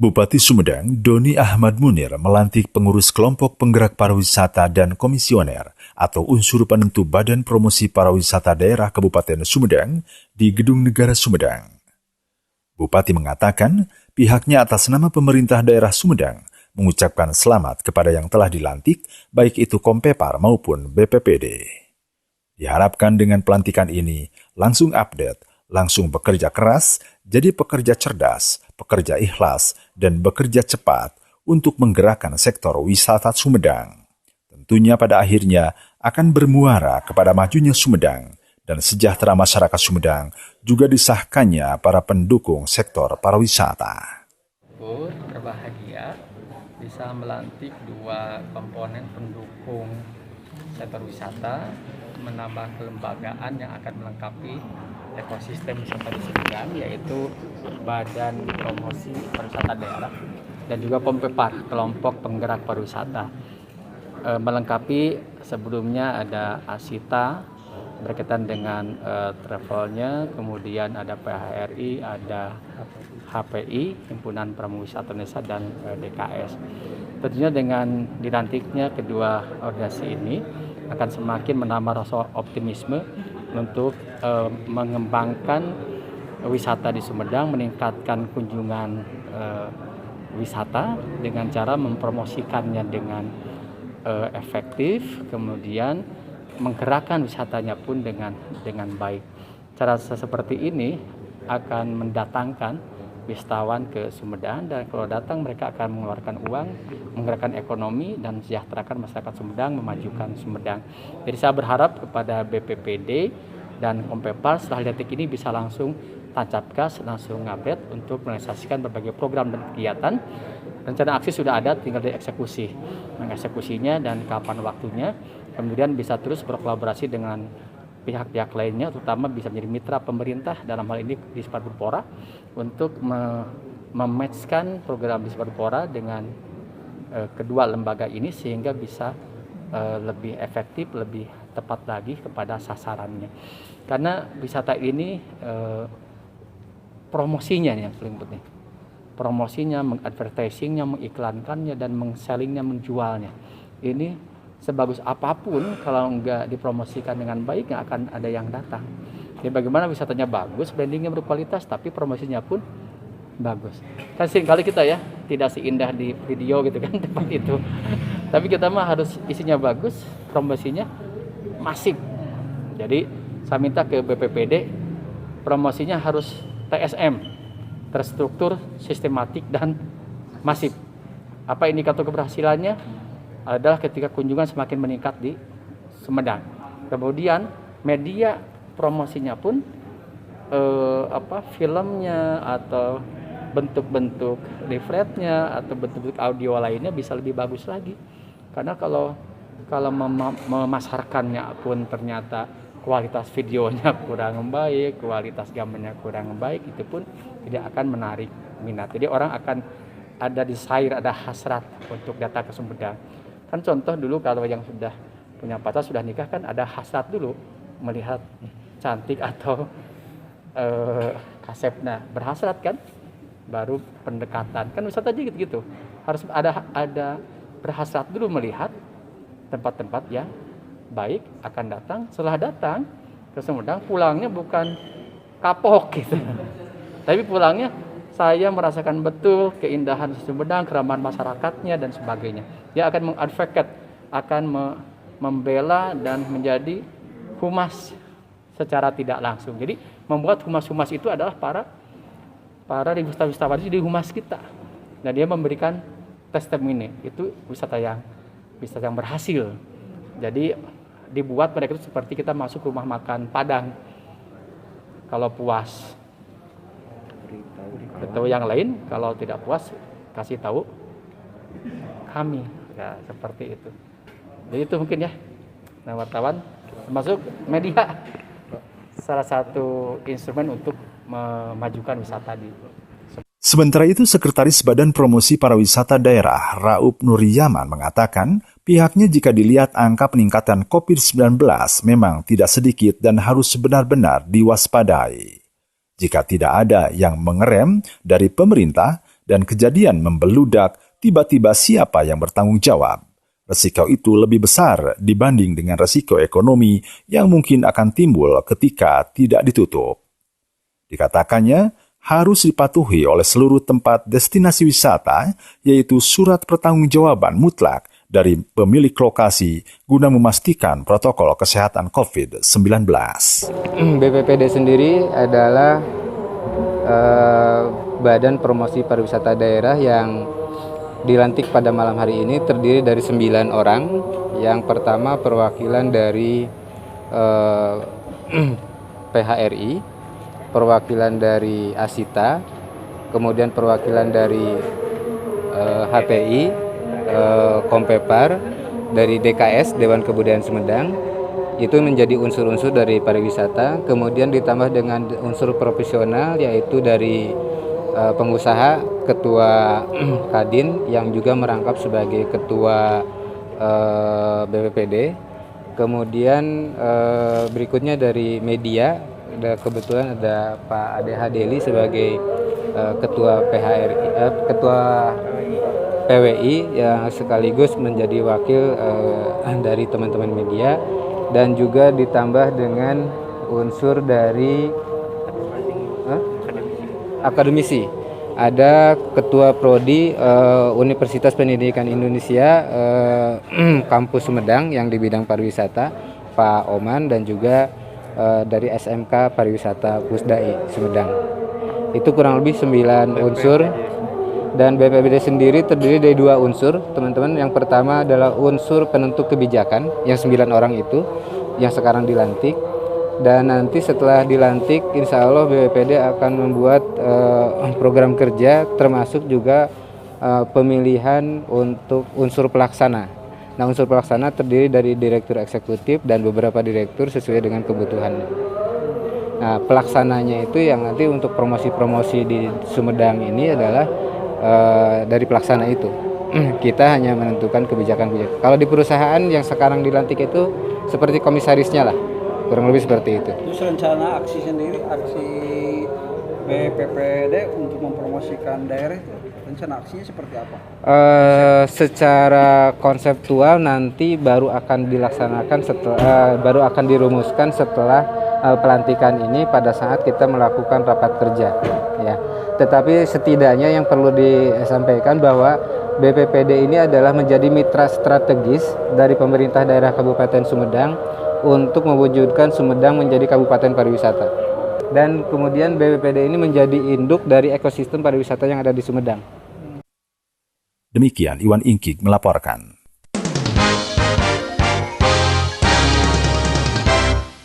Bupati Sumedang, Doni Ahmad Munir melantik pengurus kelompok penggerak pariwisata dan komisioner atau unsur penentu Badan Promosi Pariwisata Daerah Kabupaten Sumedang di Gedung Negara Sumedang. Bupati mengatakan pihaknya atas nama pemerintah daerah Sumedang mengucapkan selamat kepada yang telah dilantik, baik itu Kompepar maupun BPPD. Diharapkan dengan pelantikan ini langsung update, langsung bekerja keras, jadi pekerja cerdas, pekerja ikhlas, dan bekerja cepat untuk menggerakkan sektor wisata Sumedang. Tentunya pada akhirnya akan bermuara kepada majunya Sumedang dan sejahtera masyarakat Sumedang, juga disahkannya para pendukung sektor pariwisata. Berbahagia bisa melantik dua komponen pendukung sektor wisata, menambah kelembagaan yang akan melengkapi ekosistem wisata di Sumedang, yaitu Badan Promosi Pariwisata Daerah dan juga Kompepar, kelompok penggerak pariwisata. Melengkapi sebelumnya ada Asita berkaitan dengan travelnya, kemudian ada PHRI, ada HPI, Himpunan Pramuwisata Indonesia, dan DKS. Tentunya dengan dilantiknya kedua organisasi ini akan semakin menambah rasa optimisme untuk mengembangkan wisata di Sumedang, meningkatkan kunjungan wisata dengan cara mempromosikannya dengan efektif, kemudian menggerakkan wisatanya pun dengan baik. Cara seperti ini akan mendatangkan wisatawan ke Sumedang, dan kalau datang mereka akan mengeluarkan uang, menggerakkan ekonomi, dan sejahterakan masyarakat Sumedang, memajukan Sumedang. Jadi saya berharap kepada BPPD dan Kompepar setelah detik ini bisa langsung tancap gas, langsung update untuk merealisasikan berbagai program dan kegiatan. Rencana aksi sudah ada, tinggal dieksekusi. Mengeksekusinya dan kapan waktunya, kemudian bisa terus berkolaborasi dengan pihak-pihak lainnya, terutama bisa menjadi mitra pemerintah dalam hal ini di Disparbudpora untuk mematchkan program Disparbudpora dengan kedua lembaga ini sehingga bisa lebih efektif, lebih tepat lagi kepada sasarannya. Karena wisata ini promosinya yang paling penting. Promosinya, mengadvertisingnya, mengiklankannya, dan meng-sellingnya, menjualnya. Ini sebagus apapun kalau nggak dipromosikan dengan baik, nggak akan ada yang datang. Jadi bagaimana wisatanya bagus, brandingnya berkualitas, tapi promosinya pun bagus. Kan seringkali kita ya tidak seindah di video gitu kan tempat itu. Tapi kita mah harus isinya bagus, promosinya masif. Jadi saya minta ke BPPD promosinya harus TSM, terstruktur, sistematik, dan masif. Apa indikator keberhasilannya? Adalah ketika kunjungan semakin meningkat di Sumedang. Kemudian media promosinya pun filmnya atau bentuk-bentuk leafletnya atau bentuk-bentuk audio lainnya bisa lebih bagus lagi. Karena kalau memasarkannya pun ternyata kualitas videonya kurang baik, kualitas gambarnya kurang baik, itu pun tidak akan menarik minat. Jadi orang akan ada desire, ada hasrat untuk datang ke Sumedang. Kan contoh dulu kalau yang sudah punya pacar, sudah nikah, kan ada hasrat dulu melihat cantik atau kasepna, berhasrat kan, baru pendekatan. Kan wisata aja gitu-gitu. Harus ada berhasrat dulu melihat tempat-tempat yang baik, akan datang. Setelah datang ke Sumedang, pulangnya bukan kapok gitu. Tapi pulangnya saya merasakan betul keindahan Sumedang, keramahan masyarakatnya, dan sebagainya. Dia akan mengadvocate, akan membela dan menjadi humas secara tidak langsung. Jadi membuat humas-humas itu adalah para wisatawan di humas kita. Dan dia memberikan testimoni, itu wisata yang berhasil. Jadi dibuat mereka itu seperti kita masuk rumah makan Padang. Kalau puas atau yang lain, kalau tidak puas kasih tahu kami, ya seperti itu. Jadi itu mungkin ya, nah, wartawan termasuk media salah satu instrumen untuk memajukan wisata di. Sementara itu, Sekretaris Badan Promosi Pariwisata Daerah Raup Nuriyaman mengatakan pihaknya jika dilihat angka peningkatan COVID-19 memang tidak sedikit dan harus benar-benar diwaspadai. Jika tidak ada yang mengerem dari pemerintah, dan kejadian membeludak, tiba-tiba siapa yang bertanggung jawab? Resiko itu lebih besar dibanding dengan resiko ekonomi yang mungkin akan timbul ketika tidak ditutup. Dikatakannya, harus dipatuhi oleh seluruh tempat destinasi wisata, yaitu surat pertanggungjawaban mutlak dari pemilik lokasi guna memastikan protokol kesehatan COVID-19. BPPD sendiri adalah Badan Promosi Pariwisata Daerah yang dilantik pada malam hari ini, terdiri dari 9 orang. Yang pertama perwakilan dari PHRI, perwakilan dari Asita, kemudian perwakilan dari HPI, Kompepar, dari DKS, Dewan Kebudayaan Sumedang. Itu menjadi unsur-unsur dari pariwisata. Kemudian ditambah dengan unsur profesional, yaitu dari pengusaha, ketua Kadin yang juga merangkap sebagai ketua BPPD. Kemudian berikutnya dari media, kebetulan ada Pak Ade Hadeli sebagai ketua PWI yang sekaligus menjadi wakil dari teman-teman media, dan juga ditambah dengan unsur dari akademisi. Ada ketua prodi Universitas Pendidikan Indonesia kampus Sumedang yang di bidang pariwisata, Pak Oman, dan juga dari SMK Pariwisata Pusdai Sumedang. Itu kurang lebih 9 unsur. Dan BPPD sendiri terdiri dari 2 unsur, teman-teman. Yang pertama adalah unsur penentu kebijakan, yang 9 orang itu yang sekarang dilantik. Dan nanti setelah dilantik, insya Allah BPPD akan membuat program kerja, termasuk juga pemilihan untuk unsur pelaksana. Nah, unsur pelaksana terdiri dari direktur eksekutif dan beberapa direktur sesuai dengan kebutuhannya. Nah, pelaksananya itu yang nanti untuk promosi-promosi di Sumedang ini adalah dari pelaksana itu. Kita hanya menentukan kebijakan-kebijakan. Kalau di perusahaan yang sekarang dilantik itu seperti komisarisnya lah, kurang lebih seperti itu. Terus rencana aksi sendiri, aksi BPPD untuk mempromosikan daerah itu, rencana aksinya seperti apa? Secara konseptual nanti baru akan dilaksanakan baru akan dirumuskan setelah pelantikan ini pada saat kita melakukan rapat kerja, ya. Tetapi setidaknya yang perlu disampaikan bahwa BPPD ini adalah menjadi mitra strategis dari pemerintah daerah Kabupaten Sumedang untuk mewujudkan Sumedang menjadi kabupaten pariwisata. Dan kemudian BPPD ini menjadi induk dari ekosistem pariwisata yang ada di Sumedang. Demikian Iwan Ingkik melaporkan.